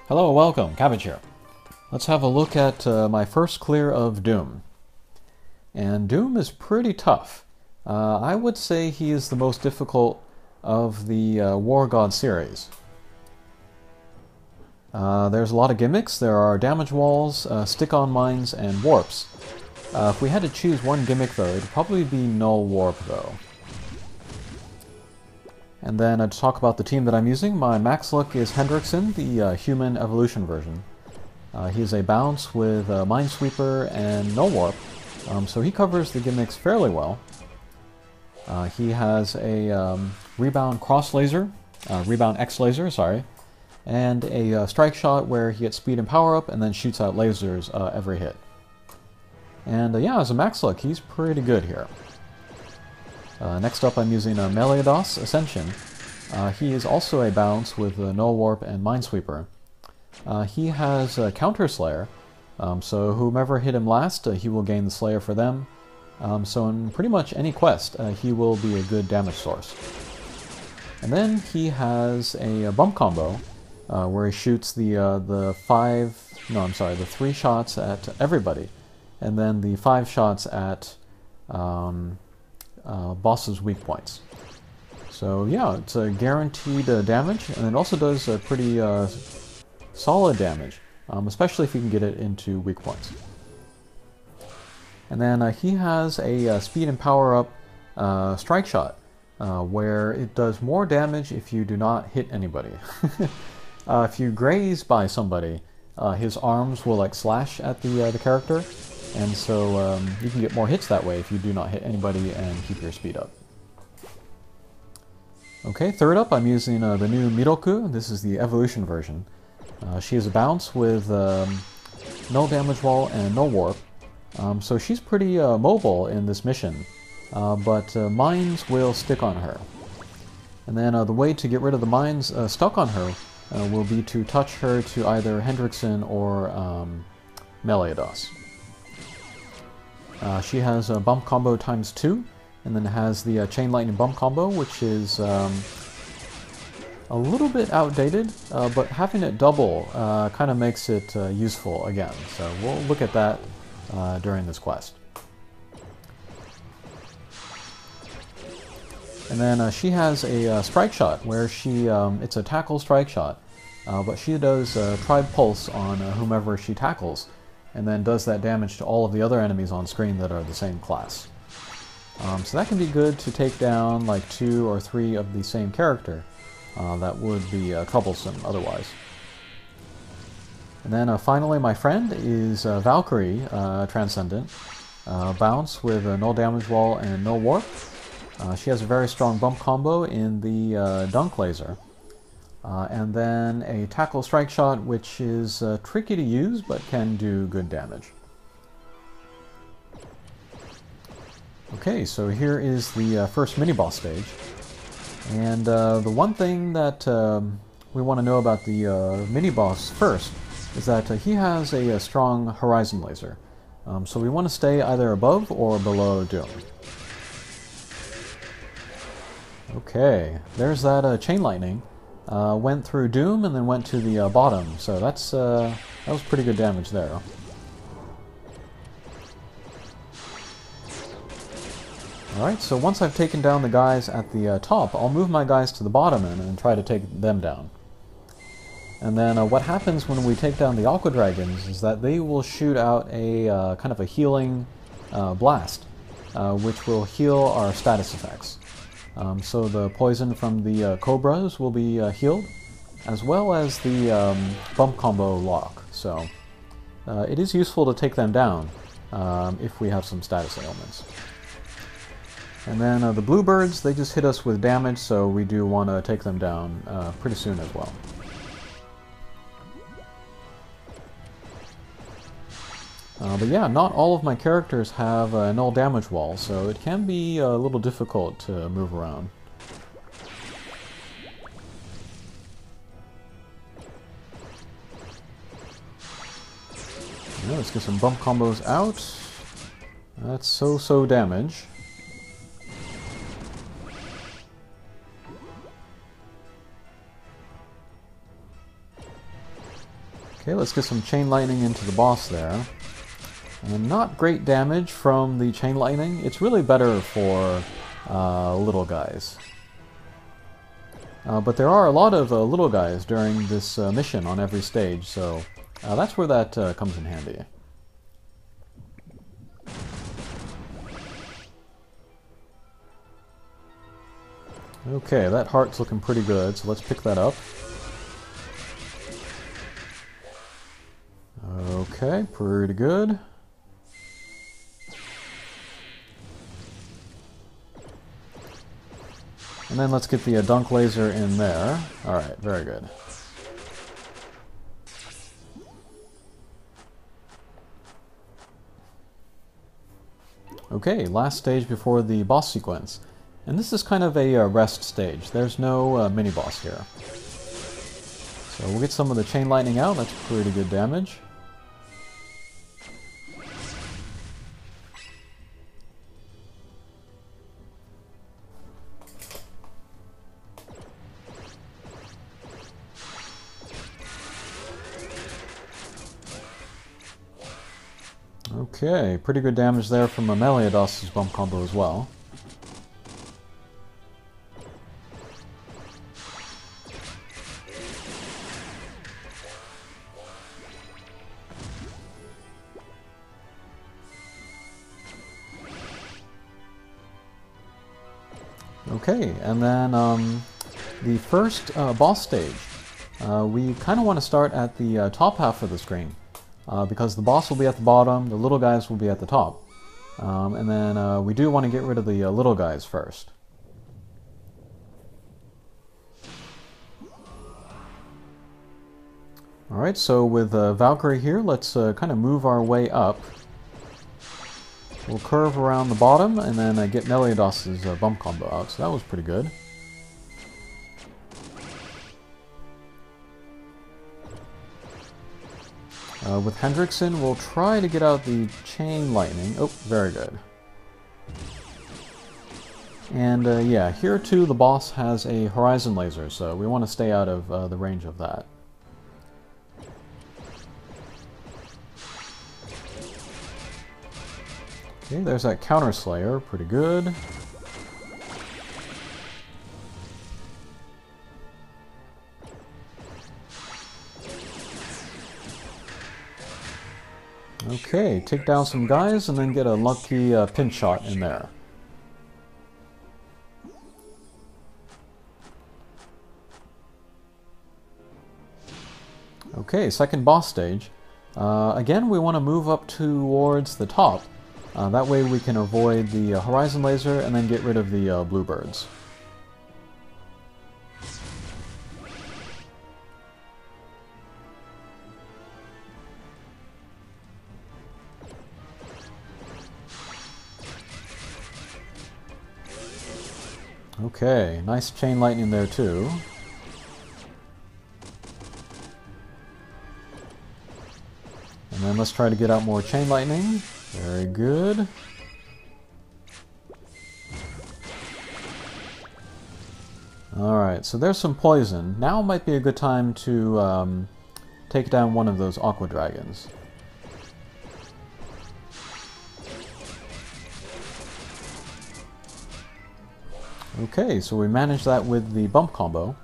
Hello, welcome, Cabbage here. Let's have a look at my first clear of Doom. And Doom is pretty tough. I would say he is the most difficult of the War God series. There's a lot of gimmicks. There are damage walls, stick-on mines, and warps. If we had to choose one gimmick though, it'd probably be Null Warp though. And then to talk about the team that I'm using, my max luck is Hendrickson, the human evolution version. He's a bounce with Minesweeper and Null Warp, so he covers the gimmicks fairly well. He has a rebound cross laser, rebound X laser, sorry, and a strike shot where he gets speed and power up and then shoots out lasers every hit. And yeah, as a max luck, he's pretty good here. Next up I'm using Meliodas Ascension. He is also a bounce with Null Warp and Minesweeper. He has Counter Slayer, so whomever hit him last, he will gain the Slayer for them. So in pretty much any quest, he will be a good damage source. And then he has a bump combo, where he shoots the 3 shots at everybody, and then the 5 shots at boss's weak points. So yeah, it's a guaranteed damage, and it also does a pretty solid damage, especially if you can get it into weak points. And then he has a speed and power up strike shot, where it does more damage if you do not hit anybody. If you graze by somebody, his arms will like slash at the character, and so you can get more hits that way if you do not hit anybody and keep your speed up. Okay, third up I'm using the new Miroku. This is the evolution version. She is a bounce with null damage wall and null warp, so she's pretty mobile in this mission, but mines will stick on her. And then the way to get rid of the mines stuck on her will be to touch her to either Hendrickson or Meliodas. She has a bump combo ×2, and then has the chain lightning bump combo, which is a little bit outdated, but having it double kind of makes it useful again. So we'll look at that during this quest. And then she has a strike shot, where it's a tackle strike shot, but she does Tribe Pulse on whomever she tackles, and then does that damage to all of the other enemies on screen that are the same class. So that can be good to take down like 2 or 3 of the same character. That would be troublesome otherwise. And then finally my friend is Valkyrie Transcendent. Bounce with a null damage wall and null warp. She has a very strong bump combo in the dunk laser. And then a tackle strike shot, which is tricky to use but can do good damage. Okay, so here is the first mini-boss stage. And the one thing that we want to know about the mini-boss first is that he has a strong horizon laser. So we want to stay either above or below Doom. Okay, there's that chain lightning. Went through Doom and then went to the bottom, so that was pretty good damage there. Alright, so once I've taken down the guys at the top, I'll move my guys to the bottom and try to take them down. And then what happens when we take down the Aqua Dragons is that they will shoot out a kind of a healing blast, which will heal our status effects. So the poison from the Cobras will be healed, as well as the bump combo lock. So it is useful to take them down if we have some status ailments. And then the Bluebirds, they just hit us with damage, so we do want to take them down pretty soon as well. But yeah, not all of my characters have a null damage wall, so it can be a little difficult to move around. Yeah, let's get some bump combos out. That's so damage. Okay, let's get some chain lightning into the boss there. And not great damage from the chain lightning. It's really better for little guys. But there are a lot of little guys during this mission on every stage, so that's where that comes in handy. Okay, that heart's looking pretty good, so let's pick that up. Okay, pretty good. And then let's get the dunk laser in there. Alright, very good. Okay, last stage before the boss sequence. And this is kind of a rest stage. There's no mini-boss here. So we'll get some of the chain lightning out. That's pretty good damage. Okay, pretty good damage there from Meliados's bump combo as well. Okay, and then the first boss stage. We kind of want to start at the top half of the screen, because the boss will be at the bottom, the little guys will be at the top. And then we do want to get rid of the little guys first. Alright, so with Valkyrie here, let's kind of move our way up. We'll curve around the bottom and then get Meliados's bump combo out, so that was pretty good. With Hendrickson, we'll try to get out the chain lightning. Oh, very good. And yeah, here too the boss has a horizon laser, so we want to stay out of the range of that. Okay, there's that counter slayer, pretty good. Okay, take down some guys and then get a lucky pinch shot in there. Okay, second boss stage. Again, we want to move up towards the top. That way we can avoid the horizon laser and then get rid of the bluebirds. Okay, nice chain lightning there too. And then let's try to get out more chain lightning. Very good. Alright, so there's some poison. Now might be a good time to take down one of those aqua dragons. Okay, so we managed that with the bump combo.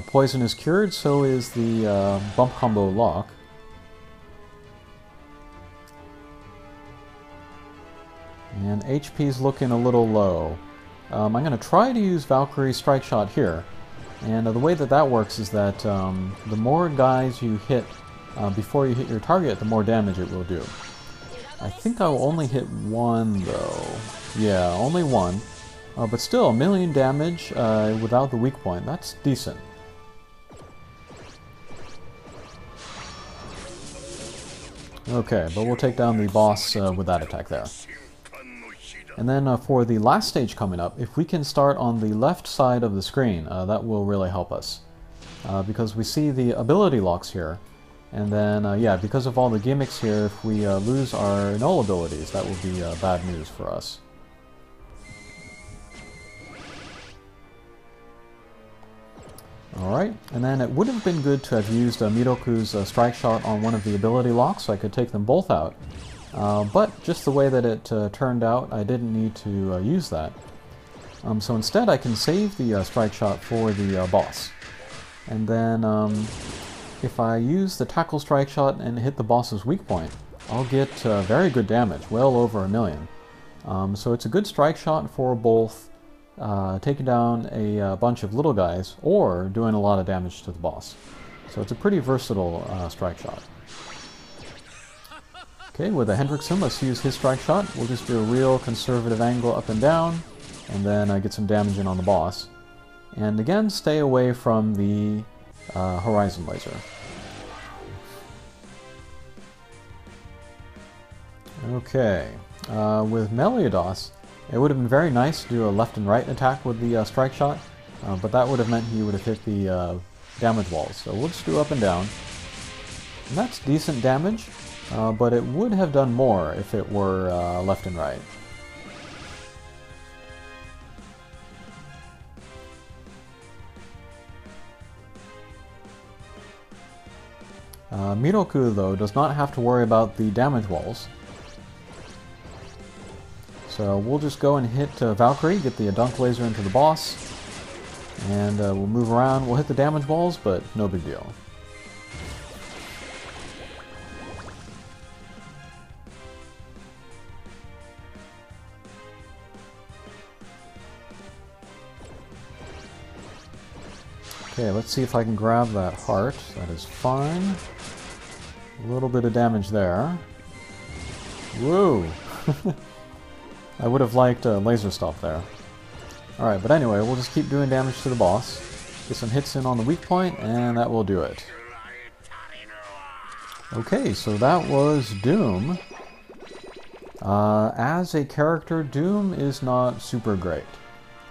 Poison is cured, so is the bump combo lock. And HP's looking a little low. I'm going to try to use Valkyrie Strike Shot here. And the way that that works is that the more guys you hit before you hit your target, the more damage it will do. I think I will only hit one though. Yeah, only one. But still, 1,000,000 damage without the weak point. That's decent. Okay, but we'll take down the boss with that attack there. And then for the last stage coming up, if we can start on the left side of the screen, that will really help us. Because we see the ability locks here. And then, yeah, because of all the gimmicks here, if we lose our null abilities, that will be bad news for us. Alright, and then it would have been good to have used Midoku's strike shot on one of the ability locks so I could take them both out. But just the way that it turned out, I didn't need to use that. So instead I can save the strike shot for the boss. And then if I use the tackle strike shot and hit the boss's weak point, I'll get very good damage, well over 1,000,000. So it's a good strike shot for both taking down a bunch of little guys or doing a lot of damage to the boss. So it's a pretty versatile strike shot. Okay, with a Hendrickson, let's use his strike shot. We'll just do a real conservative angle up and down, and then get some damage in on the boss. And again, stay away from the horizon laser. Okay, with Meliodas, it would have been very nice to do a left and right attack with the strike shot, but that would have meant he would have hit the damage walls. So we'll just do up and down. And that's decent damage, but it would have done more if it were left and right. Miroku, though, does not have to worry about the damage walls. So we'll just go and hit Valkyrie, get the dunk laser into the boss, and we'll move around. We'll hit the damage walls, but no big deal. Okay, let's see if I can grab that heart. That is fine. A little bit of damage there. Woo! I would have liked a laser stop there. Alright, but anyway, we'll just keep doing damage to the boss. Get some hits in on the weak point, and that will do it. Okay, so that was Doom. As a character, Doom is not super great.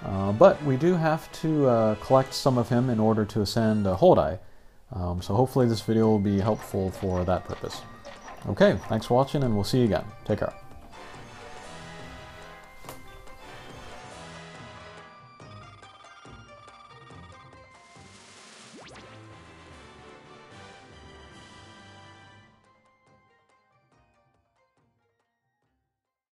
But we do have to collect some of him in order to ascend Holdai. So hopefully this video will be helpful for that purpose. Okay, thanks for watching, and we'll see you again. Take care.